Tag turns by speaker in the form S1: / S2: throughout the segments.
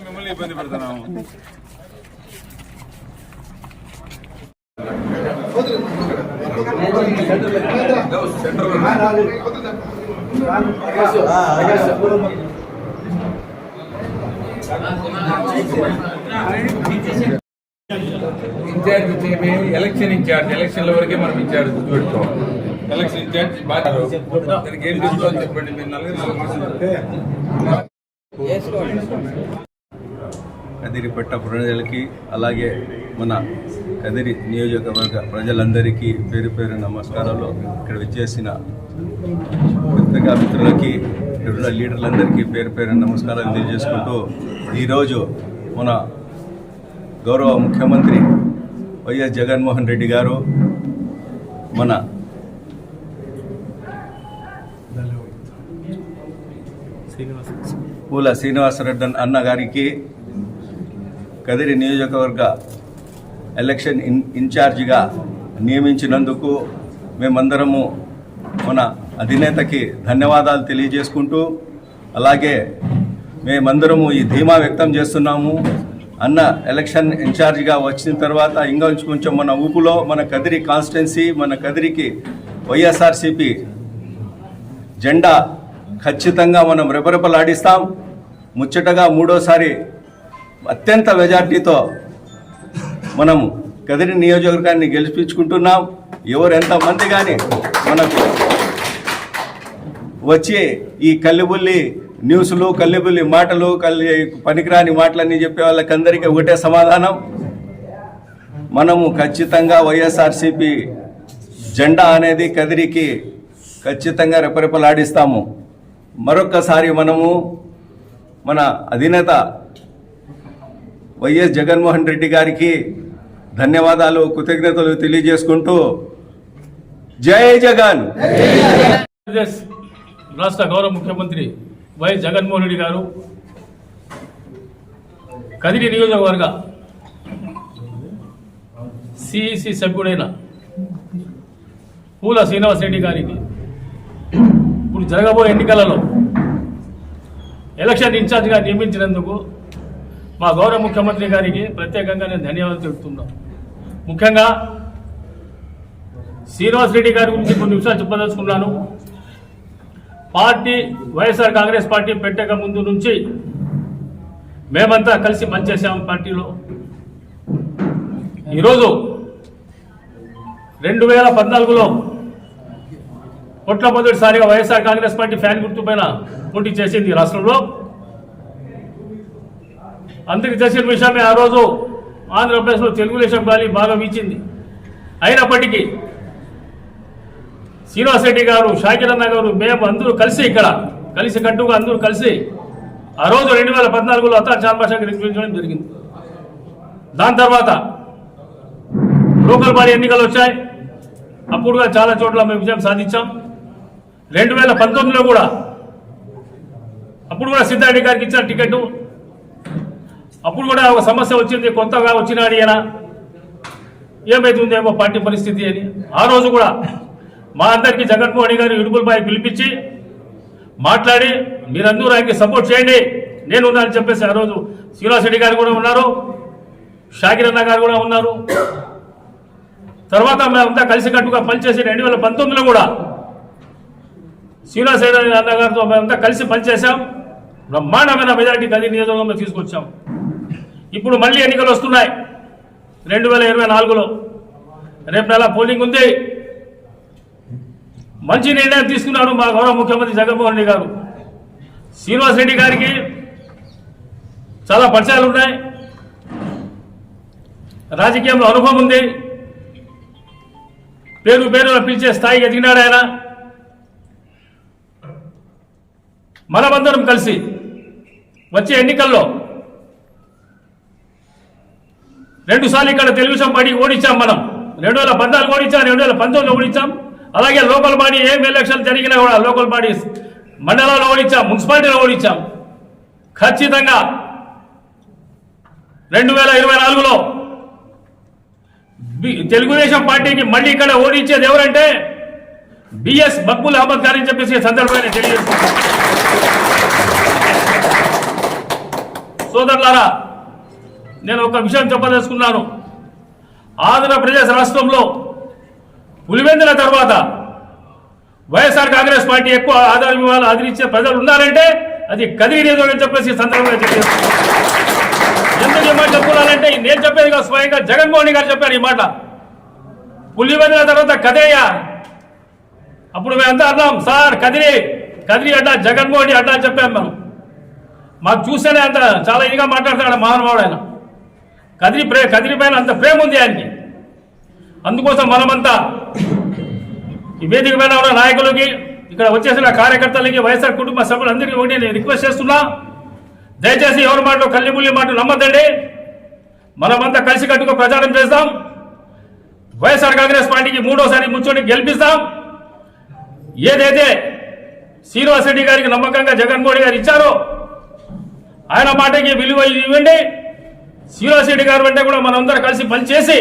S1: మిమ్మల్ని ఇబ్బంది పెడుతున్నాము.
S2: ఇన్ఛార్జ్ ఎలక్షన్ ఇన్ఛార్జ్ ఎలక్షన్ల వరకే మనం ఇన్ఛార్జ్ గుర్తుపెట్టుకోవాలి. ఎలక్షన్ ఇన్ఛార్జ్ బాగా దానికి ఏం చూసుకోవాలి చెప్పండి. మీరు
S1: కదిరిపట్ట ప్రజలకి అలాగే మన కదిరి నియోజకవర్గ ప్రజలందరికీ పేరు పేరు నమస్కారాలు. ఇక్కడ విచ్చేసిన పత్రికా మిత్రులకి ఇక్కడ లీడర్లందరికీ పేరు పేరు నమస్కారాలు తెలియజేసుకుంటూ ఈరోజు మన గౌరవ ముఖ్యమంత్రి వైఎస్ జగన్మోహన్ రెడ్డి గారు మన పూల శ్రీనివాసరెడ్డి అన్న గారికి కదిరి నియోజకవర్గ ఎలక్షన్ ఇన్ఛార్జిగా నియమించినందుకు మేమందరము మన అధినేతకి ధన్యవాదాలు తెలియజేసుకుంటూ, అలాగే మేమందరము ఈ ధీమా వ్యక్తం చేస్తున్నాము. అన్న ఎలక్షన్ ఇన్ఛార్జిగా వచ్చిన తర్వాత ఇంకా కొంచెం మన ఊపులో మన కదిరి కాన్స్టిట్యున్సీ మన కదిరికి వైఎస్ఆర్సీపీ జెండా ఖచ్చితంగా మనం రెపరెపలాడిస్తాం. ముచ్చటగా మూడోసారి అత్యంత మెజార్టీతో మనం కదిరి నియోజకవర్గాన్ని గెలిపించుకుంటున్నాం. ఎవరు ఎంతమంది కానీ మనకు వచ్చి ఈ కల్లిబుల్లి న్యూస్లు, కల్లిబుల్లి మాటలు, పనికిరాని మాటలన్నీ చెప్పే వాళ్ళకందరికీ ఒకటే సమాధానం, మనము ఖచ్చితంగా వైఎస్ఆర్సీపీ జెండా అనేది కదిరికి ఖచ్చితంగా రెపరెపలాడిస్తాము. మరొక్కసారి మనము మన అధినేత వైఎస్ జగన్మోహన్ రెడ్డి గారికి ధన్యవాదాలు, కృతజ్ఞతలు తెలియజేసుకుంటూ జై జగన్.
S3: రాష్ట్ర గౌరవ ముఖ్యమంత్రి వైఎస్ జగన్మోహన్ రెడ్డి గారు కదిరి నియోజకవర్గ సిఈసి సభ్యుడైన పూల శ్రీనివాసరెడ్డి గారికి ఇప్పుడు జరగబోయే ఎన్నికలలో ఎలక్షన్ ఇన్ఛార్జిగా నియమించినందుకు మా గౌరవ ముఖ్యమంత్రి గారికి ప్రత్యేకంగా నేను ధన్యవాదాలు తెలుపుతున్నాను. ముఖ్యంగా శ్రీనివాసరెడ్డి గారి గురించి కొన్ని విషయాలు చెప్పదలుచుకున్నాను. పార్టీ వైఎస్ఆర్ కాంగ్రెస్ పార్టీ పెట్టక ముందు నుంచి మేమంతా కలిసి పనిచేసాము పార్టీలో. ఈరోజు 2014లో మొట్టమొదటిసారిగా వైఎస్ఆర్ కాంగ్రెస్ పార్టీ ఫ్యాన్ గుర్తు పైన పోటీ చేసింది రాష్ట్రంలో. అందరికీ తెలిసిన విషయమే, ఆ రోజు ఆంధ్రప్రదేశ్లో తెలుగుదేశం గాలి బాగా వీచింది. అయినప్పటికీ శ్రీనివాసరెడ్డి గారు, షాకిరన్న గారు, మేము అందరూ కలిసి ఇక్కడ కలిసి కట్టుగా అందరూ కలిసి ఆ రోజు 2014లో అతా చార్మాషాకి నిర్వహించడం జరిగింది. దాని తర్వాత లోకల్ బాడీ ఎన్నికలు వచ్చాయి. అప్పుడు చాలా చోట్ల మేము విజయం సాధించాం. 2019లో కూడా అప్పుడు కూడా సిద్ధారెడ్డి గారికి ఇచ్చిన టికెట్. అప్పుడు కూడా ఒక సమస్య వచ్చింది, కొత్తగా వచ్చినాడు ఈయన, ఏమైతుందేమో పార్టీ పరిస్థితి అని. ఆ రోజు కూడా మా అందరికీ జగన్మోహన్ రెడ్డి గారు ఇడుపులపై పిలిపించి మాట్లాడి మీరందరూ ఆయనకి సపోర్ట్ చేయండి, నేను ఉన్నానని చెప్పేసి ఆ రోజు శ్రీనివాసరెడ్డి గారు కూడా ఉన్నారు, షాకిరన్న గారు కూడా ఉన్నారు. తర్వాత మేమంతా కలిసికట్టుగా పనిచేసి 2019లో కూడా శ్రీనివాసరెడ్డి అన్న గారితో మేమంతా కలిసి పనిచేశాం. బ్రహ్మాండమైన మెజార్టీ కదిరి నియోజకవర్గంలో తీసుకొచ్చాం. ఇప్పుడు మళ్ళీ ఎన్నికలు వస్తున్నాయి 2024లో. రేపు నెల పోలింగ్ ఉంది. మంచి నిర్ణయం తీసుకున్నాడు మా గౌరవ ముఖ్యమంత్రి జగన్మోహన్ రెడ్డి గారు. శ్రీనివాసరెడ్డి గారికి చాలా పరిచయాలు ఉన్నాయి, రాజకీయంలో అనుభవం ఉంది, పేరు పేరున పిలిచే స్థాయికి ఎదిగినాడు ఆయన. మనమందరం కలిసి వచ్చే ఎన్నికల్లో 2 సార్లు ఇక్కడ తెలుగుదేశం పార్టీ ఓడించాం. మనం 2014 ఓడించాం, 2019లో ఓడించాం. అలాగే లోకల్ బాడీ ఏం ఎలక్షన్ జరిగినా కూడా లోకల్ బాడీ మండలాల్లో ఓడించాం, మున్సిపాలిటీలో ఓడించాం. ఖచ్చితంగా 2024లో తెలుగుదేశం పార్టీకి మళ్ళీ ఇక్కడ ఓడించేది ఎవరంటే బిఎస్ మక్బూల్ అహ్మద్ గారని చెప్పేసి సందర్భంగా తెలియజేస్తున్నాను. సోదరులారా, నేను ఒక విషయం చెప్పదలుచుకున్నాను. ఆంధ్రప్రదేశ్ రాష్ట్రంలో పులివెందుల తర్వాత వైఎస్ఆర్ కాంగ్రెస్ పార్టీ ఎక్కువ ఆదరించే ప్రజలు ఉన్నారంటే అది కదిరి నియోజకవర్గం చెప్పేసి సందర్భంగా తెలియజేస్తున్నాను. ఎందుకు ఈ మాట చెప్పుకోవాలంటే నేను చెప్పేది కాదు, స్వయంగా జగన్మోహన్ గారు చెప్పారు ఈ మాట. పులివెందుల తర్వాత కదేయ్యా, అప్పుడు మేమంతా అన్నాం సార్ కదిరి అడ్డా జగన్మోహన్ అడ్డా అని చెప్పాం. మేము మాకు చూస్తేనే అంత చాలా ఇదిగా మాట్లాడతాడు మహానుభావుడు ఆయన. కదిరి పైన అంత ప్రేమ ఉంది ఆయనకి. అందుకోసం మనమంతా ఈ వేదిక పైన ఉన్న నాయకులకి, ఇక్కడ వచ్చేసిన కార్యకర్తలకి, వైఎస్ఆర్ కుటుంబ సభ్యులందరికీ ఒకటి నేను రిక్వెస్ట్ చేస్తున్నా, దయచేసి ఎవరి మాటలు కల్లిబుల్లి మాటలు నమ్మద్దండి. మనమంతా కలిసికట్టుగా ప్రచారం చేస్తాం. వైఎస్ఆర్ కాంగ్రెస్ పార్టీకి మూడోసారి ముచ్చోటి గెలిపిస్తాం. ఏదైతే శ్రీనివాస్ రెడ్డి గారికి నమ్మకంగా జగన్మోహన్ గారు ఇచ్చారో ఆయన మాటకి విలువ ఇవ్వండి. శ్రీనివాస్ రెడ్డి గారు అంటే కూడా మనందరూ కలిసి పనిచేసి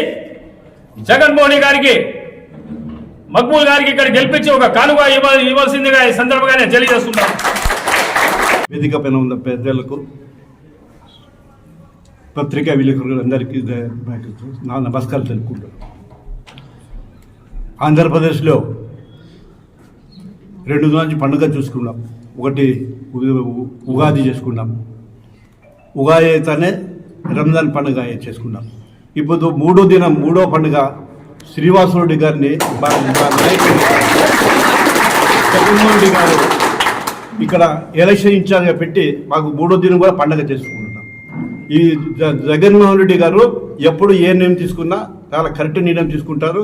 S3: జగన్మోహన్ గారికి, మక్బూల్ గారికి ఇక్కడ గెలిపించి ఒక కానుక ఇవ్వాల్సిందిగా ఈ సందర్భంగానే తెలియజేస్తున్నాం.
S4: వేదిక పైన ఉన్న పెద్దలకు, పత్రికా విలేకరులందరికీ నా నమస్కారం తెలుపుకుంటాను. ఆంధ్రప్రదేశ్లో 2 రోజుల నుంచి పండుగ చూసుకున్నాం. ఒకటి ఉగాది చేసుకున్నాం, ఉగాది అయితేనే రంజాన్ పండుగ చేసుకున్నాం. ఇప్పుడు మూడో పండుగ శ్రీనివాసరెడ్డి గారిని జగన్మోహన్ రెడ్డి గారు ఇక్కడ ఎలక్షన్ ఇన్ఛార్జ్గా పెట్టి మాకు 3వ దినం కూడా పండుగ చేసుకుంటున్నాం. ఈ జగన్మోహన్ రెడ్డి గారు ఎప్పుడు ఏ నిర్ణయం తీసుకున్నా చాలా కరెక్ట్ నిర్ణయం తీసుకుంటారు.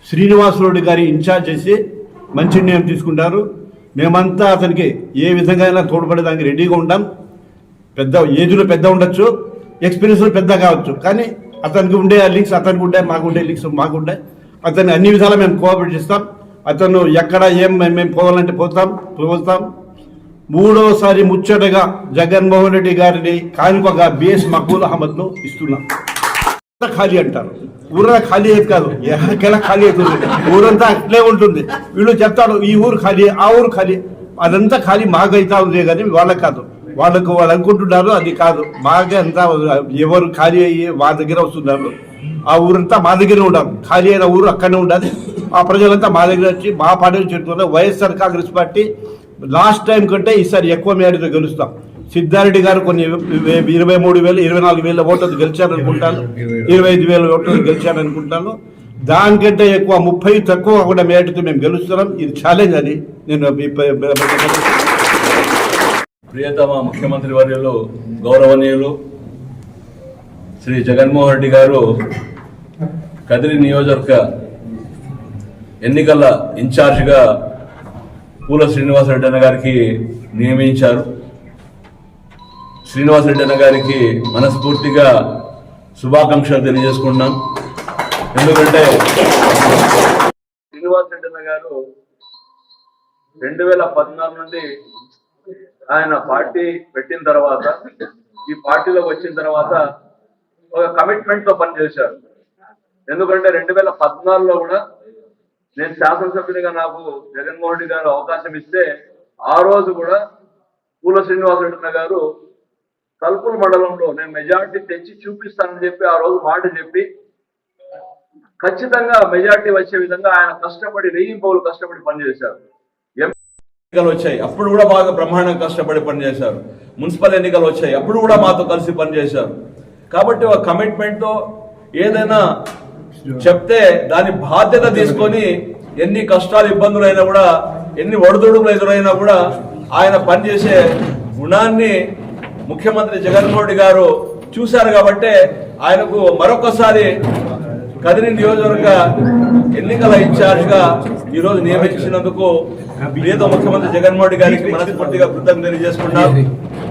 S4: శ్రీనివాసరెడ్డి గారి ఇన్ఛార్జ్ చేసి మంచి నిర్ణయం తీసుకుంటారు. మేమంతా అతనికి ఏ విధంగా అయినా తోడ్పడేదానికి రెడీగా ఉంటాం. ఏజ్లో పెద్ద ఉండొచ్చు, ఎక్స్పీరియన్స్లో పెద్ద కావచ్చు, కానీ అతనికి ఉండే లీక్స్ అతనికి ఉండే, మాకుండే లీక్స్ మాకుండే. అతన్ని అన్ని విధాలా మేము కోఆపరేట్ చేస్తాం. అతను ఎక్కడ మేము పోవాలంటే పోతాం. 3వసారి ముచ్చటగా జగన్మోహన్ రెడ్డి గారిని కానుకగా బిఎస్ మక్బూల్ అహ్మద్ను ఇస్తున్నాం. ఖాళీ అంటారు, ఊరంతా ఖాళీ అయితే కాదు, ఎక్కడికెలా ఖాళీ అవుతుంది, ఊరంతా అట్లే ఉంటుంది. వీళ్ళు చెప్తాడు ఈ ఊరు ఖాళీ, ఆ ఊరు ఖాళీ, అదంతా ఖాళీ మాకైతా ఉంది కానీ వాళ్ళకి కాదు. వాళ్ళు అనుకుంటున్నారు అది కాదు, మాకే అంతా ఎవరు ఖాళీ అయ్యి మా దగ్గర వస్తున్నారు. ఆ ఊరంతా మా దగ్గర ఉండాలి, ఖాళీ అయిన ఊరు అక్కడనే ఉండాలి. ఆ ప్రజలంతా మా దగ్గర వచ్చి మా పార్టీని చెప్తున్నారు. YSR Congress party last time కంటే ఈసారి ఎక్కువ మేడతో గెలుస్తాం. సిద్ధారెడ్డి గారు కొన్ని 23,000 24,000 ఓట్లతో గెలిచారనుకుంటాను, 25,000 ఓట్లతో గెలిచారనుకుంటాను. దానికంటే ఎక్కువ 30 తక్కువ కూడా మేడతో మేము గెలుస్తున్నాం. ఇది ఛాలెంజ్ అని నేను
S5: ప్రియతమ ముఖ్యమంత్రి వర్యులు గౌరవనీయులు శ్రీ జగన్మోహన్ రెడ్డి గారు కదిరి నియోజకవర్గ ఎన్నికల ఇన్ఛార్జిగా పూల శ్రీనివాసరెడ్డి అన్న గారికి నియమించారు. శ్రీనివాసరెడ్డి అన్న గారికి మనస్ఫూర్తిగా శుభాకాంక్షలు తెలియజేసుకుంటున్నాం. ఎందుకంటే శ్రీనివాసరెడ్డి అన్న గారు 2014 నుండి ఆయన పార్టీ పెట్టిన తర్వాత, ఈ పార్టీలోకి వచ్చిన తర్వాత ఒక కమిట్మెంట్ తో పనిచేశారు. ఎందుకంటే 2014లో కూడా నేను శాసనసభ్యునిగా నాకు జగన్మోహన్ రెడ్డి గారు అవకాశం ఇస్తే ఆ రోజు కూడా పూల శ్రీనివాసరెడ్డి గారు తలుపుల మండలంలో నేను మెజార్టీ తెచ్చి చూపిస్తానని చెప్పి ఆ రోజు మాట చెప్పి ఖచ్చితంగా మెజార్టీ వచ్చే విధంగా ఆయన కష్టపడి 1000 పౌలు కష్టపడి పనిచేశారు. ఎన్నికలు వచ్చాయి, అప్పుడు కూడా బాగా బ్రహ్మాండంగా కష్టపడి పనిచేశారు. మున్సిపల్ ఎన్నికలు వచ్చాయి, అప్పుడు కూడా మాతో కలిసి పనిచేశారు. కాబట్టి ఒక కమిట్మెంట్ తో ఏదైనా చెప్తే దాని బాధ్యత తీసుకొని ఎన్ని కష్టాలు ఇబ్బందులు అయినా కూడా, ఎన్ని ఒడిదుడుకులు ఎదురైనా కూడా ఆయన పనిచేసే గుణాన్ని ముఖ్యమంత్రి జగన్మోహన్ రెడ్డి గారు చూశారు. కాబట్టి ఆయనకు మరొకసారి కదిరి నియోజకవర్గ ఎన్నికల ఇన్ఛార్జ్ గా ఈ రోజు నియమించినందుకు ప్రియతమ ముఖ్యమంత్రి జగన్మోహన్ రెడ్డి గారికి మనస్ఫూర్తిగా కృతజ్ఞతలు తెలియజేసుకున్నారు.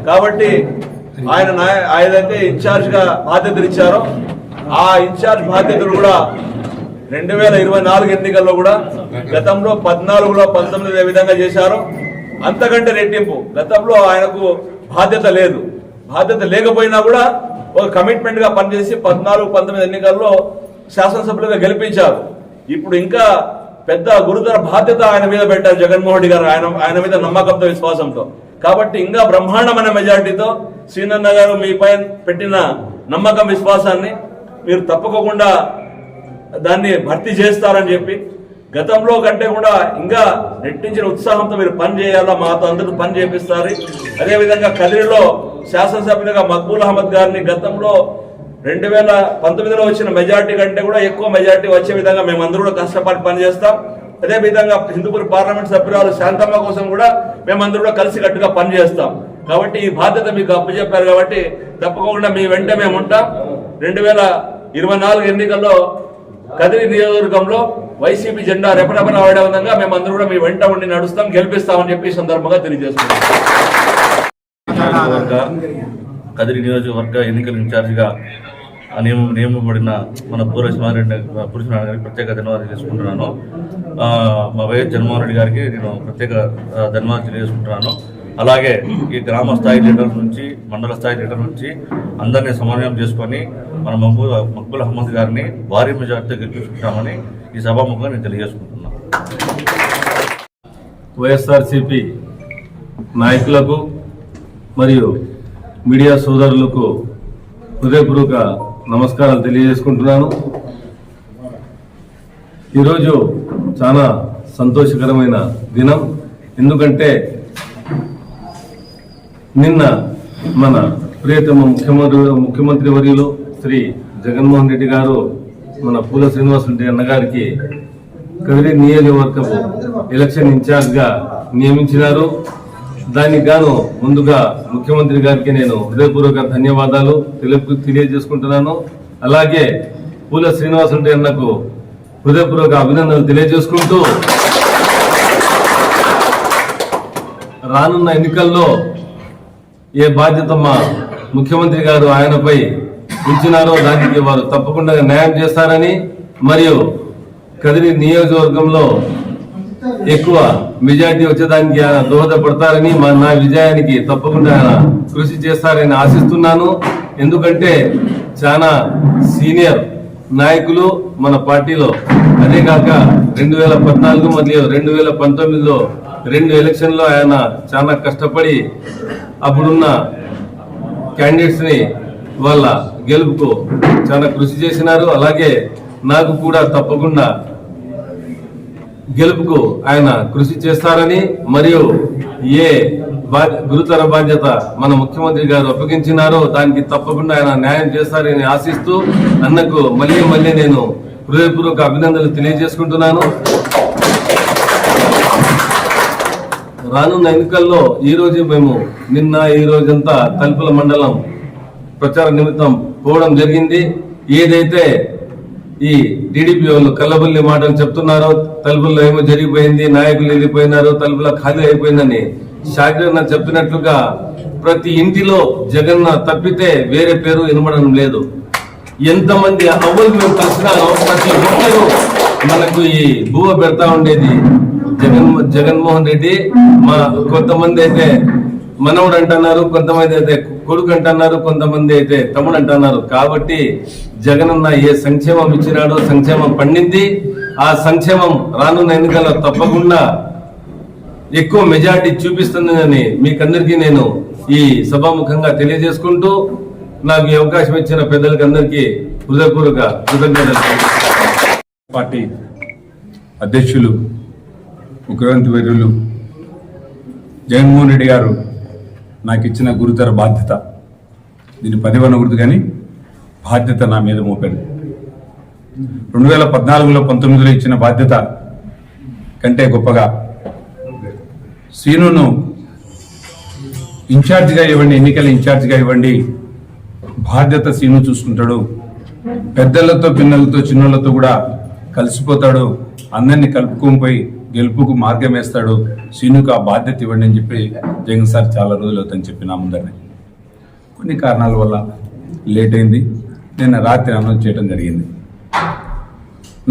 S5: కాబట్టి ఆయన ఏదైతే ఇన్ఛార్జ్ గా బాధ్యతలు ఇచ్చారో ఆ ఇన్ఛార్జ్ బాధ్యతలు కూడా 2024 ఎన్నికల్లో కూడా గతంలో 14లో 19 ఏ విధంగా చేశారో అంతకంటే రెట్టింపు. గతంలో ఆయనకు బాధ్యత లేదు, బాధ్యత లేకపోయినా కూడా ఒక కమిట్మెంట్ గా పనిచేసి 14, 19 ఎన్నికల్లో శాసనసభ్యులుగా గెలిపించారు. ఇప్పుడు ఇంకా పెద్ద గురుతర బాధ్యత ఆయన మీద పెట్టారు జగన్మోహన్ రెడ్డి గారు, ఆయన మీద నమ్మకంతో విశ్వాసంతో. కాబట్టి ఇంకా బ్రహ్మాండమైన మెజార్టీతో శ్రీనన్న గారు మీపై పెట్టిన నమ్మకం విశ్వాసాన్ని మీరు తప్పకుండా దాన్ని భర్తీ చేస్తారని చెప్పి, గతంలో కంటే కూడా ఇంకా రెట్టించిన ఉత్సాహంతో మీరు పని చేయాలా, మాతో అందరూ పని చేపిస్తారు. అదేవిధంగా కదిరిలో శాసనసభ్యులుగా మక్బూల్ అహ్మద్ గారిని గతంలో 2019లో వచ్చిన మెజార్టీ కంటే కూడా ఎక్కువ మెజార్టీ వచ్చే విధంగా మేమందరూ కూడా కష్టపడి పనిచేస్తాం. అదేవిధంగా హిందూపూర్ పార్లమెంట్ సభ్యురాలు శాంతమ్మ కోసం కూడా మేమందరూ కూడా కలిసికట్టుగా పనిచేస్తాం. కాబట్టి ఈ బాధ్యత మీకు అప్పచెప్పారు కాబట్టి తప్పకుండా మీ వెంట మేము ఉంటాం. 2024 ఎన్నికల్లో కదిరి నియోజకవర్గంలో వైసీపీ జెండా రెపరెపన ఆడే విధంగా మేమందరూ కూడా మీ వెంట ఉండి నడుస్తాం, గెలిపిస్తామని చెప్పి సందర్భంగా తెలియజేస్తున్నాం.
S6: కదిరి నియోజకవర్గ ఎన్నికల ఇన్ఛార్జిగా నియమింపబడిన మన పురుషనారాయణ గారికి ప్రత్యేక ధన్యవాదాలు చేసుకుంటున్నాను. మా వైఎస్ జగన్మోహన్ రెడ్డి గారికి నేను ప్రత్యేక ధన్యవాదాలు తెలియజేసుకుంటున్నాను. అలాగే ఈ గ్రామ స్థాయి లీడర్ నుంచి మండల స్థాయి లీడర్ నుంచి అందరినీ సమన్వయం చేసుకొని మన మక్బూల్ అహ్మద్ గారిని భారీ మెజార్టీతో గెలిపించుకుంటామని ఈ సభాముఖంగా నేను తెలియజేసుకుంటున్నాను.
S7: వైఎస్ఆర్సీపీ నాయకులకు మరియు మీడియా సోదరులకు హృదయపూర్వక నమస్కారాలు తెలియజేసుకుంటున్నాను. ఈరోజు చాలా సంతోషకరమైన దినం. ఎందుకంటే నిన్న మన ప్రియతమ ముఖ్యమంత్రి వర్యులు శ్రీ జగన్మోహన్ రెడ్డి గారు మన పూల శ్రీనివాసరెడ్డి అన్నగారికి కదిరి నియోజకవర్గపు ఎలక్షన్ ఇన్ఛార్జ్గా నియమించినారు. దానికి గాను ముందుగా ముఖ్యమంత్రి గారికి నేను హృదయపూర్వక ధన్యవాదాలు తెలియజేసుకుంటున్నాను. అలాగే పూల శ్రీనివాసరెడ్డి అన్నకు హృదయపూర్వక అభినందనలు తెలియజేసుకుంటూ రానున్న ఎన్నికల్లో ఏ బాధ్యత మా ముఖ్యమంత్రి గారు ఆయనపై ఉంచినారో దానికి వారు తప్పకుండా న్యాయం చేస్తారని, మరియు కదిరి నియోజకవర్గంలో ఎక్కువ మెజార్టీ వచ్చేదానికి ఆయన దోహదపడతారని, నా విజయానికి తప్పకుండా ఆయన కృషి చేస్తారని ఆశిస్తున్నాను. ఎందుకంటే చాలా సీనియర్ నాయకులు మన పార్టీలో. అదే కాక 2014 మరియు 2019లో 2 ఎలక్షన్లో ఆయన చాలా కష్టపడి అప్పుడున్న క్యాండిడేట్స్ ని వాళ్ళ గెలుపుకు చాలా కృషి చేసినారు. అలాగే నాకు కూడా తప్పకుండా గెలుపుకు ఆయన కృషి చేస్తారని, మరియు ఏ గురుతర బాధ్యత మన ముఖ్యమంత్రి గారు అప్పగించినారో దానికి తప్పకుండా ఆయన న్యాయం చేస్తారని ఆశిస్తూ అన్నకు మళ్ళీ నేను హృదయపూర్వక అభినందనలు తెలియజేసుకుంటున్నాను. రానున్న ఎన్నికల్లో ఈ రోజు మేము ఈ రోజంతా తలుపుల మండలం ప్రచార నిమిత్తం పోవడం జరిగింది. ఏదైతే ఈ టీడీపీ వాళ్ళు కల్లబుల్లి మాటలు చెప్తున్నారో, తలుపుల్లో ఏమో జరిగిపోయింది, నాయకులు వెళ్ళిపోయినారు, తలుపుల ఖాళీ అయిపోయిందని షాకిరన్న చెప్పినట్లుగా ప్రతి ఇంటిలో జగన్న తప్పితే వేరే పేరు వినబడడం లేదు. ఎంతమంది అవ్వలు మేము కలిసినారో ప్రతి ఒక్కరూ మనకు ఈ బువ్వ పెడతా ఉండేది జగన్మోహన్ రెడ్డి. మా కొంతమంది అయితే మనవుడు అంటున్నారు, కొంతమంది అయితే కొడుకు అంటున్నారు, కొంతమంది అయితే తమ్ముడు అంటున్నారు. కాబట్టి జగనన్న ఏ సంక్షేమం ఇచ్చినాడో సంక్షేమం పండింది. ఆ సంక్షేమం రానున్న ఎన్నికల్లో తప్పకుండా ఎక్కువ మెజార్టీ చూపిస్తుందని మీకందరికీ నేను ఈ సభాముఖంగా తెలియజేసుకుంటూ నాకు ఈ అవకాశం ఇచ్చిన పెద్దలకి అందరికీ హృదయపూర్వక కృతజ్ఞతలు.
S2: పార్టీ అధ్యక్షులు ముఖ్యమంత్రి వర్యులు జగన్మోహన్ రెడ్డి గారు నాకు ఇచ్చిన గురుతర బాధ్యత, దీన్ని పదివనకూడదు కానీ బాధ్యత నా మీద మోపాడు. 2014లో 19లో ఇచ్చిన బాధ్యత కంటే గొప్పగా సీనును ఇన్ఛార్జిగా ఇవ్వండి, ఎన్నికల ఇన్ఛార్జిగా ఇవ్వండి, బాధ్యత సీను చూసుకుంటాడు, పెద్దలతో పిన్నలతో చిన్నలతో కూడా కలిసిపోతాడు, అందరినీ కలుపుకొని పోయి గెలుపుకు మార్గం వేస్తాడు, సీనుకు ఆ బాధ్యత ఇవ్వండి అని చెప్పి జగన్ సార్ చాలా రోజులు అవుతుందని చెప్పి నా ముందరనే కొన్ని కారణాల వల్ల లేట్ అయింది. నేను రాత్రి అనౌన్స్ చేయడం జరిగింది.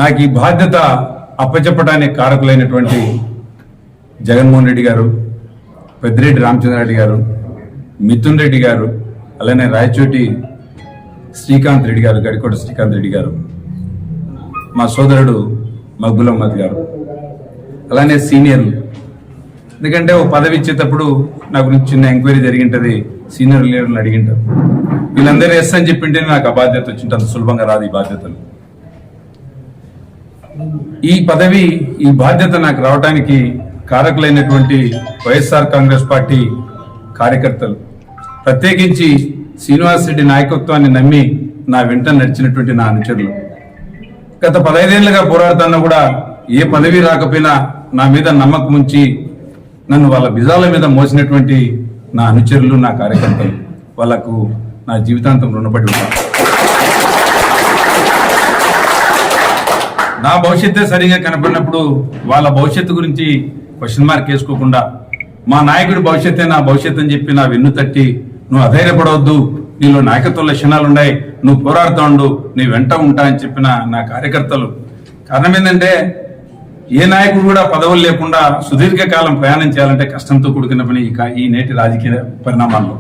S2: నాకు ఈ బాధ్యత అప్పచెప్పడానికి కారకులైనటువంటి జగన్మోహన్ రెడ్డి గారు, పెద్దిరెడ్డి రామచంద్రారెడ్డి గారు, మిథున్ రెడ్డి గారు, అలానే రాయచోటి శ్రీకాంత్ రెడ్డి గారు, గడికోట శ్రీకాంత్ రెడ్డి గారు, మా సోదరుడు మక్బూల్ అహ్మద్ గారు, అలానే సీనియర్లు. ఎందుకంటే ఓ పదవి ఇచ్చేటప్పుడు నా గురించి చిన్న ఎంక్వైరీ జరిగింటది, సీనియర్ లీడర్లు అడిగింటారు. వీళ్ళందరూ ఎస్ అని చెప్పింటే నాకు ఆ బాధ్యత వచ్చింటే అంత సులభంగా రాదు ఈ బాధ్యతలు. ఈ పదవి, ఈ బాధ్యత నాకు రావడానికి కారకులైనటువంటి వైఎస్ఆర్ కాంగ్రెస్ పార్టీ కార్యకర్తలు, ప్రత్యేకించి శ్రీనివాస్ రెడ్డి నాయకత్వాన్ని నమ్మి నా వెంట నడిచినటువంటి నా అనుచరులు, గత 15 ఏళ్లుగా పోరాడుతున్నా కూడా ఏ పదవి రాకపోయినా నా మీద నమ్మకం ఉంచి నన్ను వాళ్ళ భుజాల మీద మోసినటువంటి నా అనుచరులు, నా కార్యకర్తలు, వాళ్లకు నా జీవితాంతం రుణపడి ఉంటాను. నా భవిష్యత్తే సరిగా కనపడినప్పుడు వాళ్ళ భవిష్యత్తు గురించి క్వశ్చన్ మార్క్ వేసుకోకుండా మా నాయకుడి భవిష్యత్తే నా భవిష్యత్తు అని చెప్పి నా వెన్ను తట్టి, నువ్వు అధైర్యపడవద్దు, నీలో నాయకత్వ లక్షణాలు ఉన్నాయి, నువ్వు పోరాడుతూ ఉండు, నీ వెంట ఉంటా అని చెప్పిన నా కార్యకర్తలు. కారణం ఏంటంటే ఏ నాయకుడు కూడా పదవులు లేకుండా సుదీర్ఘకాలం ప్రయాణం చేయాలంటే కష్టంతో కూడుకున్న పని ఈ నేటి రాజకీయ పరిణామాల్లో.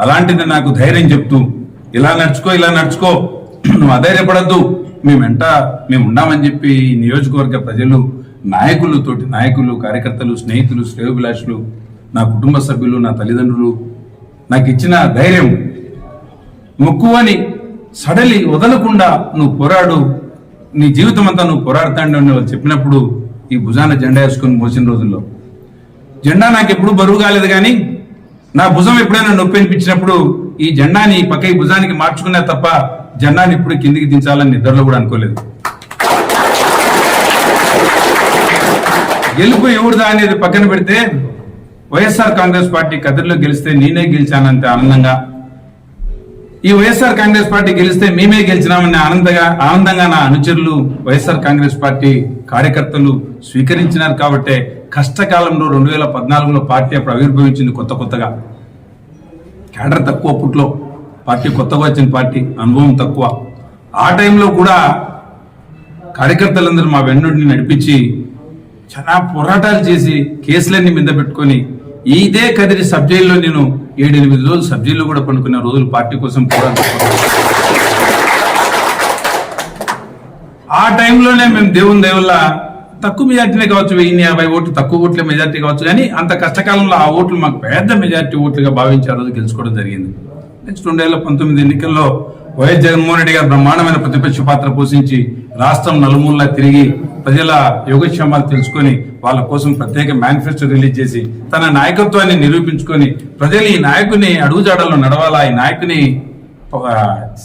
S2: అలాంటిది నాకు ధైర్యం చెప్తూ ఇలా నడుచుకో, నువ్వు అధైర్యపడద్దు, మేము ఉన్నామని చెప్పి ఈ నియోజకవర్గ ప్రజలు, తోటి నాయకులు, కార్యకర్తలు, స్నేహితులు, శ్రేయోభిలాషులు, నా కుటుంబ సభ్యులు, నా తల్లిదండ్రులు నాకు ఇచ్చిన ధైర్యం, మొక్కువని సడలి వదలకుండా నువ్వు పోరాడు, నీ జీవితం అంతా నువ్వు పోరాడుతాండి అని వాళ్ళు చెప్పినప్పుడు ఈ భుజాన జెండా వేసుకొని మోసిన రోజుల్లో, జెండా నాకు ఎప్పుడు బరువు కాలేదు, కానీ నా భుజం ఎప్పుడైనా నొప్పి అనిపించినప్పుడు ఈ జెండాని పక్కకి భుజానికి మార్చుకున్నా తప్ప జెండాని ఇప్పుడు కిందికి దించాలని నిద్రలో కూడా అనుకోలేదు. గెలుపు ఎవరిదా అనేది పక్కన పెడితే వైఎస్ఆర్ కాంగ్రెస్ పార్టీ కదిరిలో గెలిస్తే నేనే గెలిచానంతే ఆనందంగా, ఈ వైఎస్ఆర్ కాంగ్రెస్ పార్టీ గెలిస్తే మేమే గెలిచినామని ఆనందంగా నా అనుచరులు, వైఎస్ఆర్ కాంగ్రెస్ పార్టీ కార్యకర్తలు స్వీకరించినారు. కాబట్టే కష్టకాలంలో 2014లో పార్టీ అప్పుడు ఆవిర్భవించింది కొత్తగా, క్యాడర్ తక్కువ, అప్పట్లో పార్టీ కొత్తగా వచ్చిన పార్టీ, అనుభవం తక్కువ. ఆ టైంలో కూడా కార్యకర్తలందరూ మా వెన్నుడిని నడిపించి చాలా పోరాటాలు చేసి కేసులన్నీ మీద పెట్టుకొని ఇదే కదిరి సబ్ జైల్లో నేను 7-8 రోజులు సబ్ జైల్లో కూడా పండుకున్న రోజులు పార్టీ కోసం పోరాడుతున్నాం. ఆ టైంలోనే మేము దేవుని దేవుళ్ళ తక్కువ మెజార్టీనే కావచ్చు, 1050 ఓట్లు, తక్కువ ఓట్ల మెజార్టీ కావచ్చు, కానీ అంత కష్టకాలంలో ఆ ఓట్లు మాకు పెద్ద మెజార్టీ ఓట్లుగా భావించి ఆ రోజు గెలుచుకోవడం జరిగింది. నెక్స్ట్ 2019 ఎన్నికల్లో వైఎస్ జగన్మోహన్ రెడ్డి గారు బ్రహ్మాండమైన ప్రతిపక్ష పాత్ర పోషించి రాష్ట్రం నలుమూలలా తిరిగి ప్రజల యోగక్షేమాలు తెలుసుకొని వాళ్ళ కోసం ప్రత్యేక మేనిఫెస్టో రిలీజ్ చేసి తన నాయకత్వాన్ని నిరూపించుకొని ప్రజలు ఈ నాయకుని అడుగుజాడల్లో నడవాలా, ఈ నాయకుని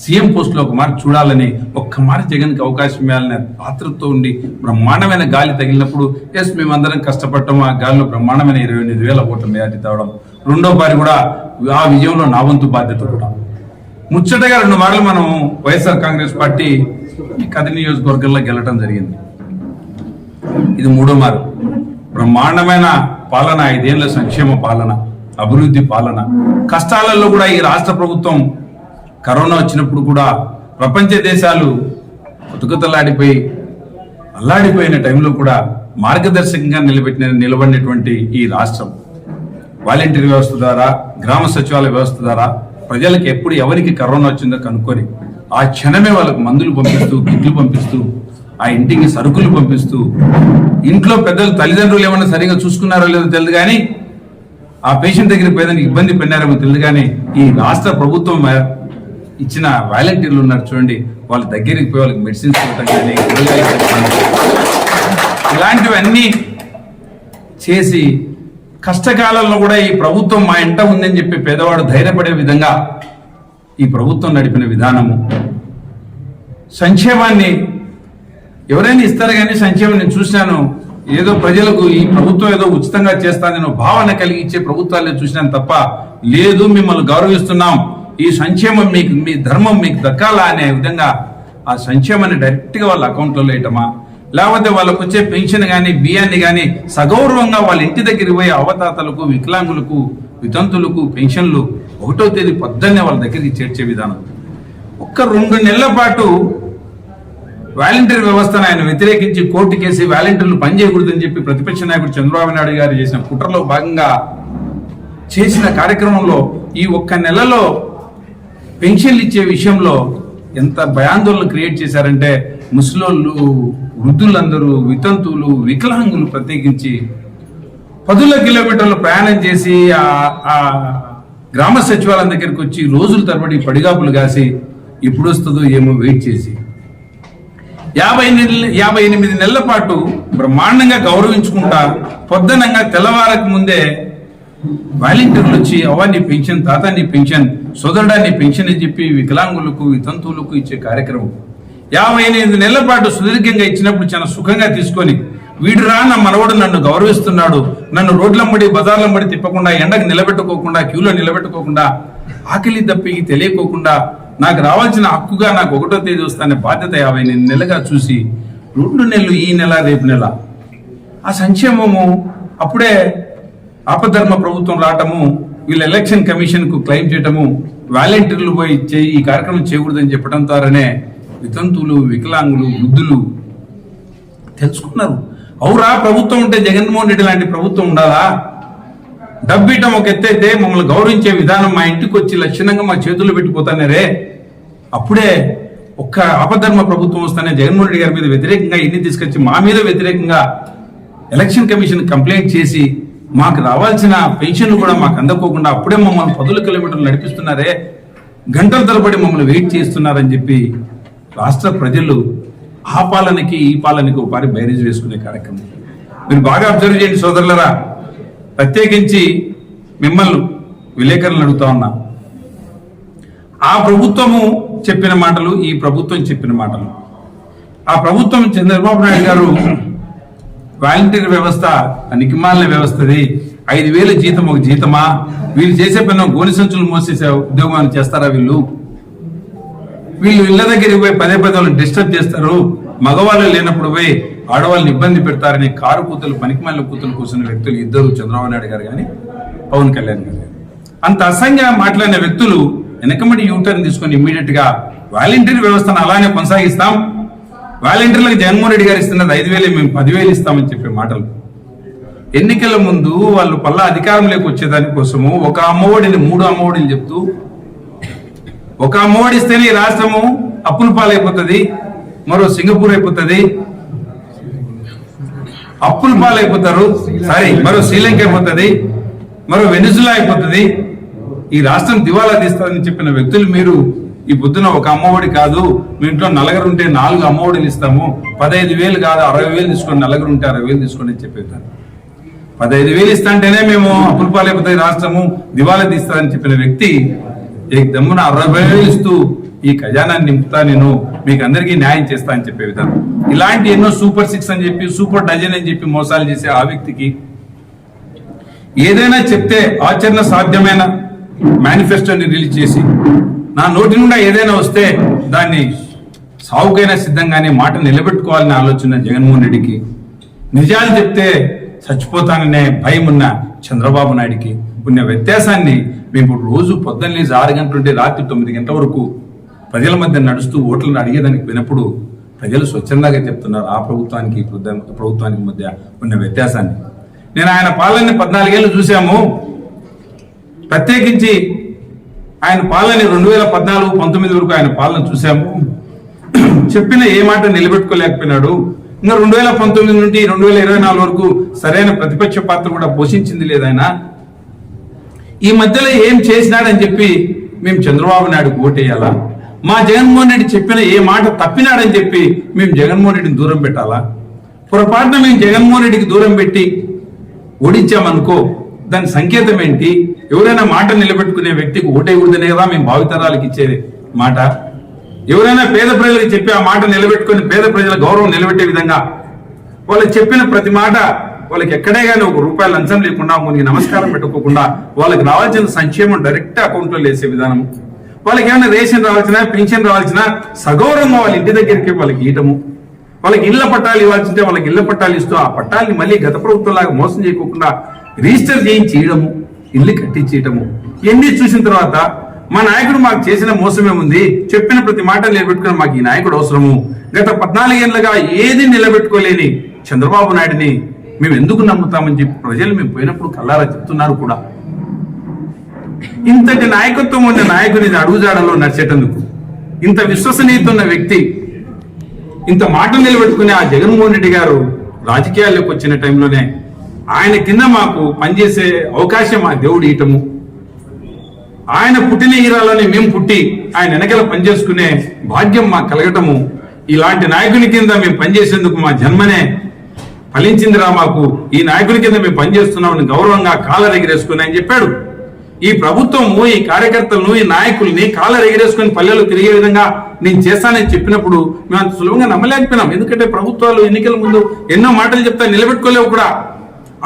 S2: సీఎం పోస్ట్ లో ఒక మాట చూడాలని, ఒక్క మాట జగన్కి అవకాశం ఇవ్వాలనే పాత్రతో ఉండి బ్రహ్మాండమైన గాలి తగిలినప్పుడు ఎస్ మేమందరం కష్టపడటం, ఆ గాలిలో బ్రహ్మాండమైన 28,000 ఓట్ల మెజార్టీ తేవడం, రెండో పారి కూడా ఆ విజయంలో నా వంతు బాధ్యత కూడా. ముచ్చటగా 2 మార్లు మనం వైఎస్ఆర్ కాంగ్రెస్ పార్టీ ఈ కదిరి నియోజకవర్గంలో గెలవడం జరిగింది. ఇది 3వ మారు. బ్రహ్మాండమైన పాలన, 5 ఏళ్ల సంక్షేమ పాలన, అభివృద్ధి పాలన. కష్టాలలో కూడా ఈ రాష్ట్ర ప్రభుత్వం కరోనా వచ్చినప్పుడు కూడా ప్రపంచ దేశాలు అల్లాడిపోయిన టైంలో కూడా మార్గదర్శకంగా నిలబడినటువంటి ఈ రాష్ట్రం వాలంటీర్ వ్యవస్థ ద్వారా, గ్రామ సచివాలయ వ్యవస్థ ద్వారా ప్రజలకు ఎప్పుడు ఎవరికి కరోనా వచ్చిందో కనుక్కొని ఆ క్షణమే వాళ్ళకు మందులు పంపిస్తూ, కిట్లు పంపిస్తూ, ఆ ఇంటికి సరుకులు పంపిస్తూ, ఇంట్లో పెద్దలు తల్లిదండ్రులు ఏమన్నా సరిగా చూసుకున్నారో లేదో తెలియదు, కానీ ఆ పేషెంట్ దగ్గరికి పోయేదానికి ఇబ్బంది పడినారేమో తెలియదు, కానీ ఈ రాష్ట్ర ప్రభుత్వం ఇచ్చిన వాలంటీర్లు ఉన్నారు చూడండి, వాళ్ళ దగ్గరికి పోయి వాళ్ళకి మెడిసిన్స్ ఇవ్వటం కానీ, ఇలాంటివన్నీ చేసి కష్టకాలంలో కూడా ఈ ప్రభుత్వం మా ఇంట ఉందని చెప్పి పేదవాడు ధైర్యపడే విధంగా ఈ ప్రభుత్వం నడిపిన విధానము, సంక్షేమాన్ని ఎవరైనా ఇస్తారు కానీ సంక్షేమం నేను చూశాను, ఏదో ప్రజలకు ఈ ప్రభుత్వం ఏదో ఉచితంగా చేస్తానని భావన కలిగించే ప్రభుత్వాలే చూసినాను తప్ప, లేదు మిమ్మల్ని గౌరవిస్తున్నాం, ఈ సంక్షేమం మీకు, మీ ధర్మం మీకు దక్కాలా అనే విధంగా ఆ సంక్షేమాన్ని డైరెక్ట్గా వాళ్ళ అకౌంట్లో వేయటమా, లేకపోతే వాళ్ళకు వచ్చే పెన్షన్ కానీ, బియ్యాన్ని కానీ సగౌరవంగా వాళ్ళ ఇంటి దగ్గరికి పోయే అవతాతలకు, వికలాంగులకు, వితంతులకు పెన్షన్లు 1వ తేదీ పొద్దున్నే వాళ్ళ దగ్గరికి చేర్చే విధానం. ఒక్క 2 నెలల పాటు వాలంటీర్ వ్యవస్థను ఆయన వ్యతిరేకించి కోర్టు కేసి వాలంటీర్లు పనిచేయకూడదని చెప్పి ప్రతిపక్ష నాయకుడు చంద్రబాబు నాయుడు గారు చేసిన కుట్రలో భాగంగా చేసిన కార్యక్రమంలో ఈ 1 నెలలో పెన్షన్లు ఇచ్చే విషయంలో ఎంత భయాందోళన క్రియేట్ చేశారంటే, ముసలోళ్ళు వృద్ధులందరూ, వితంతువులు, వికలాంగులు ప్రత్యేకించి 10 కిలోమీటర్లు ప్రయాణం చేసి ఆ గ్రామ సచివాలయం దగ్గరికి వచ్చి రోజుల తరబడి పడిగాపులు కాసి ఎప్పుడు వస్తుందో ఏమో వెయిట్ చేసి 58 నెలల పాటు బ్రహ్మాండంగా గౌరవించుకుంటా పొద్దునంగా తెల్లవారక ముందే వాలంటీర్లు వచ్చి అవ్వాన్ని పెన్షన్, తాతాన్ని పెన్షన్, సోదరుడాన్ని పెన్షన్ అని చెప్పి వికలాంగులకు, వితంతువులకు ఇచ్చే కార్యక్రమం 58 నెలల పాటు సుదీర్ఘంగా ఇచ్చినప్పుడు చాలా సుఖంగా తీసుకొని వీడురా నా మనవడు నన్ను గౌరవిస్తున్నాడు, నన్ను రోడ్లమ్మడి బజార్లమ్మడి తిప్పకుండా, ఎండకు నిలబెట్టుకోకుండా, క్యూలో నిలబెట్టుకోకుండా, ఆకలి దప్పికి తెలియకోకుండా నాకు రావాల్సిన హక్కుగా నాకు 1వ తేదీ వస్తానే బాధ్యత 58 నెలలుగా చూసి 2 నెలలు ఈ నెల రేపు నెల ఆ సంక్షేమము అప్పుడే ఆపద్ధర్మ ప్రభుత్వం రావటము, వీళ్ళ ఎలక్షన్ కమిషన్ కు క్లెయిమ్ చేయటము, వాలంటీర్లు పోయి ఈ కార్యక్రమం చేయకూడదని చెప్పడం ద్వారానే వితంతువులు, వికలాంగులు, వృద్ధులు తెలుసుకున్నారు. అవురా ప్రభుత్వం ఉంటే జగన్మోహన్ రెడ్డి లాంటి ప్రభుత్వం ఉండాలా? డబ్బిటం ఒక ఎత్తైతే మమ్మల్ని గౌరవించే విధానం మా ఇంటికి వచ్చి లక్షణంగా మా చేతుల్లో పెట్టిపోతానే అప్పుడే ఒక్క ఆపద్ధర్మ ప్రభుత్వం వస్తానే జగన్మోహన్ రెడ్డి గారి మీద వ్యతిరేకంగా ఇన్ని తీసుకొచ్చి మా మీద వ్యతిరేకంగా ఎలక్షన్ కమిషన్ కంప్లైంట్ చేసి మాకు రావాల్సిన పెన్షన్లు కూడా మాకు అందకోకుండా అప్పుడే మమ్మల్ని 10 కిలోమీటర్లు నడిపిస్తున్నారే, గంటల తరబడి మమ్మల్ని వెయిట్ చేస్తున్నారని చెప్పి రాష్ట్ర ప్రజలు ఆ పాలనకి ఈ పాలనకి ఒకసారి బైరేజ్ వేసుకునే కార్యక్రమం మీరు బాగా అబ్జర్వ్ చేయండి సోదరులరా. ప్రత్యేకించి మిమ్మల్ని విలేకరులను అడుగుతా ఉన్నా, ఆ ప్రభుత్వము చెప్పిన మాటలు, ఈ ప్రభుత్వం చెప్పిన మాటలు. ఆ ప్రభుత్వం చంద్రబాబు నాయుడు గారు వాలంటీర్ వ్యవస్థ నికిమాలిన వ్యవస్థది, 5,000 జీతం ఒక జీతమా, వీళ్ళు చేసే పని గోని సంచులు మోసేసే ఉద్యోగాన్ని చేస్తారా, వీళ్ళు ఇళ్ల దగ్గరికి పోయి పదే వాళ్ళని డిస్టర్బ్ చేస్తారు, మగవాళ్ళు లేనప్పుడు పోయి ఆడవాళ్ళని ఇబ్బంది పెడతారని కారు కూతులు, పనికిమాలిన కూతులు కూర్చున్న వ్యక్తులు ఇద్దరు చంద్రబాబు నాయుడు గారు కానీ పవన్ కళ్యాణ్ గారు కానీ అంత అసహ్యంగా మాట్లాడిన వ్యక్తులు వెనకమడి యూటర్న్ తీసుకొని ఇమ్మీడియట్ గా వాలంటీర్ వ్యవస్థను అలానే కొనసాగిస్తాం, వాలంటీర్లకు జగన్మోహన్ రెడ్డి గారు ఇస్తున్నది 5,000 మేము 10,000 ఇస్తామని చెప్పే మాటలు. ఎన్నికల ముందు వాళ్ళు పల్లా అధికారంలోకి వచ్చేదాని కోసము ఒక అమ్మఒడిని 3 అమ్మఒడిని చెప్తూ, ఒక అమ్మఒడి ఇస్తేనే ఈ రాష్ట్రము అప్పుల పాలైపోతుంది, మరో సింగపూర్ అయిపోతుంది, అప్పుల పాలైపోతారు, మరో శ్రీలంక అయిపోతుంది, మరో వెనిజులా అయిపోతుంది, ఈ రాష్ట్రం దివాలా తీస్తారని చెప్పిన వ్యక్తులు మీరు ఈ పొద్దున ఒక అమ్మఒడి కాదు, మీ ఇంట్లో నలుగురు ఉంటే 4 అమ్మఒడిలు ఇస్తాము, 15,000 కాదు 60,000 తీసుకోండి, నలుగురు ఉంటే 60,000 తీసుకోండి అని చెప్పేదాన్ని. 15,000 ఇస్తా అంటేనే మేము అప్పుల పాలైపోతాయి, రాష్ట్రము దివాలా తీస్తారని చెప్పిన వ్యక్తి దమ్మున 60,000 ఇస్తూ ఈ ఖజానాన్ని నింపుతా, నేను మీకు అందరికీ న్యాయం చేస్తా అని చెప్పే విధానం. ఇలాంటి ఎన్నో సూపర్ 6 అని చెప్పి, సూపర్ డజన్ అని చెప్పి మోసాలు చేసే ఆ వ్యక్తికి ఏదైనా చెప్తే ఆచరణ సాధ్యమైన మేనిఫెస్టోని రిలీజ్ చేసి నా నోటి నుండి ఏదైనా వస్తే దాన్ని సాగుకైనా సిద్ధంగానే మాట నిలబెట్టుకోవాలనే ఆలోచన జగన్మోహన్ రెడ్డికి, నిజాలు చెప్తే చచ్చిపోతాననే భయం ఉన్న చంద్రబాబు నాయుడికి ఉన్న వ్యత్యాసాన్ని మేము రోజు పొద్దున్న 6 గంటల నుండి రాత్రి 9 గంటల వరకు ప్రజల మధ్య నడుస్తూ ఓట్లను అడిగేదానికి వినప్పుడు ప్రజలు స్వచ్ఛందంగా చెప్తున్నారు ఆ ప్రభుత్వానికి ప్రభుత్వానికి మధ్య ఉన్న వ్యత్యాసాన్ని. నేను ఆయన పాలనని 14 ఏళ్ళు చూశాము. ప్రత్యేకించి ఆయన పాలన 2014-19 వరకు ఆయన పాలన చూశాము. చెప్పిన ఏ మాట నిలబెట్టుకోలేకపోయినాడు. ఇంకా 2019 నుండి 2024 వరకు సరైన ప్రతిపక్ష పాత్ర కూడా పోషించింది లేదు ఆయన. ఈ మధ్యలో ఏం చేసినాడని చెప్పి మేము చంద్రబాబు నాయుడుకు ఓటేయాలా? మా జగన్మోహన్ రెడ్డి చెప్పిన ఏ మాట తప్పినాడని చెప్పి మేము జగన్మోహన్ రెడ్డిని దూరం పెట్టాలా? పొరపాటున మేము జగన్మోహన్ రెడ్డికి దూరం పెట్టి ఓడించామనుకో దాని సంకేతం ఏంటి? ఎవరైనా మాట నిలబెట్టుకునే వ్యక్తికి ఓటేయకూడదనే కదా మేము భావితరాలకు ఇచ్చేది మాట. ఎవరైనా పేద ప్రజలకు చెప్పి ఆ మాట నిలబెట్టుకుని పేద ప్రజల గౌరవం నిలబెట్టే విధంగా వాళ్ళకి చెప్పిన ప్రతి మాట వాళ్ళకి ఎక్కడే కానీ ₹1 లంచం లేకుండా మునికి నమస్కారం పెట్టుకోకుండా వాళ్ళకి రావాల్సిన సంక్షేమం డైరెక్ట్ అకౌంట్ లో వేసే విధానం, వాళ్ళకి ఏమైనా రేషన్ రావాల్సిన పెన్షన్ రావాల్సిన సగౌరవంగా వాళ్ళ ఇంటి దగ్గరికి వాళ్ళకి ఇవ్వటము, వాళ్ళకి ఇళ్ల పట్టాలు ఇవ్వాల్సింటే వాళ్ళకి ఇళ్ల పట్టాలు ఇస్తూ ఆ పట్టాలని మళ్ళీ గత ప్రభుత్వం లాగా మోసం చేయకోకుండా రిజిస్టర్ చేయించి ఇవ్వడము, ఇల్లు కట్టించేయటము. ఇవన్నీ చూసిన తర్వాత మా నాయకుడు మాకు చేసిన మోసమేముంది, చెప్పిన ప్రతి మాట నిలబెట్టుకుని మాకు ఈ నాయకుడు అవసరము. గత 14 ఏళ్లుగా ఏది నిలబెట్టుకోలేని చంద్రబాబు నాయుడిని మేము ఎందుకు నమ్ముతామని చెప్పి ప్రజలు మేము పోయినప్పుడు కల్లారా చెప్తున్నారు కూడా. ఇంతటి నాయకత్వం ఉన్న నాయకుని అడుగుజాడలో నడిచేటందుకు, ఇంత విశ్వసనీయత ఉన్న వ్యక్తి ఇంత మాట నిలబెట్టుకునే ఆ జగన్మోహన్ రెడ్డి గారు రాజకీయాల్లోకి వచ్చిన టైంలోనే ఆయన కింద మాకు పనిచేసే అవకాశం ఆ దేవుడు ఇయటము, ఆయన పుట్టిన ఈరాలోనే మేము పుట్టి ఆయన వెనకల పనిచేసుకునే భాగ్యం మాకు కలగటము, ఇలాంటి నాయకుని కింద మేము పనిచేసేందుకు మా జన్మనే ఫలించిందిరా మాకు, ఈ నాయకుని కింద మేము పనిచేస్తున్నామని గౌరవంగా కాలర్ ఎగిరేసుకుని అని చెప్పాడు. ఈ ప్రభుత్వము ఈ కార్యకర్తలను ఈ నాయకుల్ని కాలర్ ఎగిరేసుకుని పల్లెలు తిరిగే విధంగా నేను చేస్తానని చెప్పినప్పుడు మేము అంత సులభంగా నమ్మలేకపోయినాం. ఎందుకంటే ప్రభుత్వాలు ఎన్నికల ముందు ఎన్నో మాటలు చెప్తా నిలబెట్టుకోలేవు కూడా.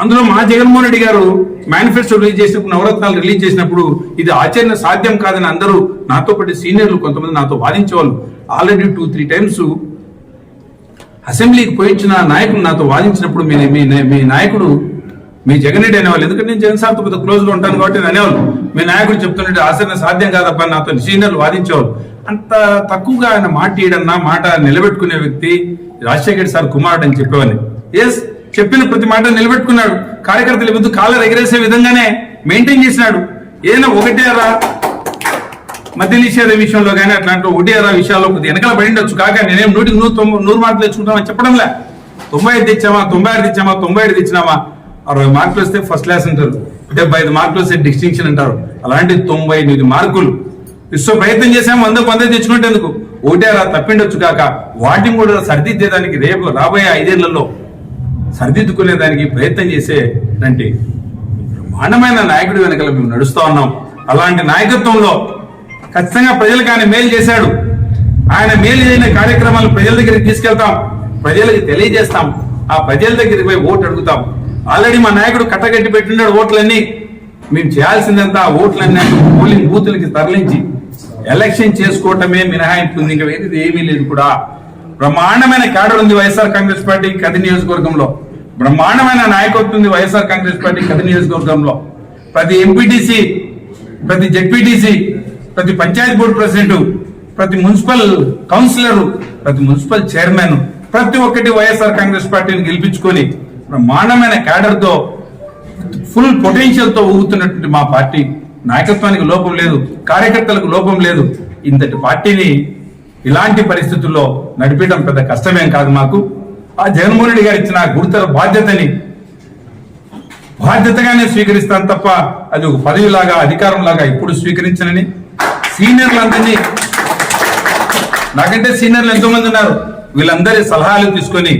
S2: అందులో మా జగన్మోహన్ రెడ్డి గారు మేనిఫెస్టో రిలీజ్ చేసినప్పుడు, నవరత్నాలు రిలీజ్ చేసినప్పుడు ఇది ఆచరణ సాధ్యం కాదని అందరూ నాతో పాటు సీనియర్లు కొంతమంది నాతో వాదించేవాళ్ళు. ఆల్రెడీ 2-3 టైమ్స్ అసెంబ్లీకి పోయించిన నాయకులు నాతో వాదించినప్పుడు మీ నాయకుడు మీ జగన్ రెడ్డి అనేవాళ్ళు, ఎందుకంటే నేను జగన్ సార్తో పెద్ద క్లోజ్ గా ఉంటాను కాబట్టి అనేవాళ్ళు, మీ నాయకుడు చెప్తున్నట్టు ఆచరణ సాధ్యం కాదప్ప నాతో సీనియర్లు వాదించేవాళ్ళు. అంత తక్కువగా ఆయన మాట ఇయడన్నా మాట నిలబెట్టుకునే వ్యక్తి రాజశేఖర్ సార్ కుమారుడు అని చెప్పేవాడిని. ఎస్, చెప్పిన ప్రతి మాట నిలబెట్టుకున్నాడు. కార్యకర్తల ముందు కాలర్ ఎగరేసే విధంగానే మెయింటైన్ చేసినాడు. ఏదైనా ఒకటేరా మధ్య నిషేధ విషయంలో కానీ అట్లాంటి ఒకటేరా విషయాల్లో కొద్ది వెనకాల పడి ఉండొచ్చు, కాక నేనేం 100 మార్కులు తెచ్చుకుంటామని చెప్పడంలే. 95 తెచ్చామా, 96 తెచ్చామా, 97 తెచ్చినామా, 60 మార్కులు వస్తే ఫస్ట్ క్లాస్ అంటారు, 75 మార్కులు వస్తే డిస్టింక్షన్ అంటారు. అలాంటి 98 మార్కులు విశ్వ ప్రయత్నం చేసాము, 100 తెచ్చుకునేందుకు. ఒకటేరా తప్పిండొచ్చు కాక వాటిని కూడా సరిదిద్దేదానికి రేపు రాబోయే 5 ఏళ్లలో సరిదిద్దుకునేదానికి ప్రయత్నం చేసేటువంటి బ్రహ్మాండమైన నాయకుడి వెనకాల మేము నడుస్తూ ఉన్నాం. అలాంటి నాయకత్వంలో ఖచ్చితంగా ప్రజలకు ఆయన మేలు చేశాడు. ఆయన మేలు చేయని కార్యక్రమాలు ప్రజల దగ్గరికి తీసుకెళ్తాం, ప్రజలకు తెలియజేస్తాం, ఆ ప్రజల దగ్గరికి పోయి ఓటు అడుగుతాం. ఆల్రెడీ మా నాయకుడు కట్టగట్టి పెట్టినాడు ఓట్లన్నీ. మేము చేయాల్సిందంతా ఓట్లన్నీ పోలింగ్ బూతులకి తరలించి ఎలక్షన్ చేసుకోవటమే మినహాయింపు ఉంది, ఇంకా వేరేది ఏమీ లేదు కూడా. బ్రహ్మాండమైన క్యాడర్ ఉంది వైఎస్ఆర్ కాంగ్రెస్ పార్టీ కది నియోజకవర్గంలో, బ్రహ్మాండమైన నాయకత్వం ఉంది వైఎస్ఆర్ కాంగ్రెస్ పార్టీ కది నియోజకవర్గంలో. ప్రతి ఎంపీటీసీ, ప్రతి జెడ్పీటీసీ, ప్రతి పంచాయతీ బోర్డు ప్రెసిడెంట్, ప్రతి మున్సిపల్ కౌన్సిలర్, ప్రతి మున్సిపల్ చైర్మన్, ప్రతి ఒక్కటి వైఎస్ఆర్ కాంగ్రెస్ పార్టీని గెలిపించుకొని బ్రహ్మాండమైన క్యాడర్ తో ఫుల్ పొటెన్షియల్ తో ఊగుతున్నటువంటి మా పార్టీ నాయకత్వానికి లోపం లేదు, కార్యకర్తలకు లోపం లేదు. ఇంతటి పార్టీని ఇలాంటి పరిస్థితుల్లో నడిపించడం పెద్ద కష్టమేం కాదు మాకు. ఆ జగన్మోహన్ రెడ్డి గారు ఇచ్చిన గురుతర బాధ్యతని బాధ్యతగానే స్వీకరిస్తాను తప్ప అది ఒక పదవిలాగా అధికారంలాగా ఇప్పుడు స్వీకరించనని సీనియర్లందరినీ, నాకంటే సీనియర్లు ఎంతో మంది ఉన్నారు, వీళ్ళందరి సలహాలు తీసుకొని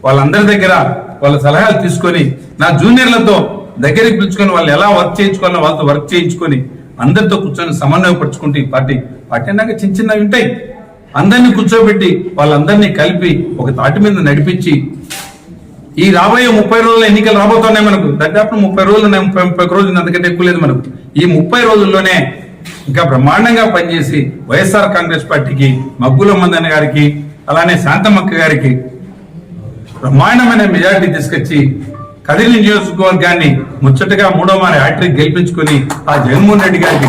S2: వాళ్ళందరి దగ్గర వాళ్ళ సలహాలు తీసుకొని నా జూనియర్లతో దగ్గరికి పిలుచుకొని వాళ్ళు ఎలా వర్క్ చేయించుకోవాలో వాళ్ళతో వర్క్ చేయించుకొని అందరితో కూర్చొని సమన్వయపరుచుకుంటూ ఈ పార్టీ అన్నాక చిన్న చిన్నవి ఉంటాయి, అందరినీ కూర్చోబెట్టి వాళ్ళందరినీ కలిపి ఒక తాటి మీద నడిపించి ఈ రాబోయే 30 రోజుల ఎన్నికలు రాబోతున్నాయి. మనకు దాదాపు 30 రోజులు ఉన్నాయి, 30 రోజులు అంతకంటే ఎక్కువ లేదు మనకు. ఈ 30 రోజుల్లోనే ఇంకా బ్రహ్మాండంగా పనిచేసి వైఎస్ఆర్ కాంగ్రెస్ పార్టీకి మగ్గుల మందన్న గారికి అలానే శాంతమ్మక్క గారికి బ్రహ్మాండమైన మెజారిటీ తీసుకొచ్చి కదిరి నియోజకవర్గాన్ని ముచ్చటగా 3వ మారి హ్యాట్రిక్ గెలిపించుకుని ఆ జగన్మోహన్ రెడ్డి గారికి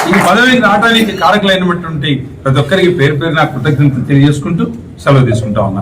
S2: ఈ పదవికి రావడానికి కారకులైనటువంటి ప్రతి ఒక్కరికి పేరు పేరు నా కృతజ్ఞతలు తెలియజేసుకుంటూ సెలవు తీసుకుంటా ఉన్నా.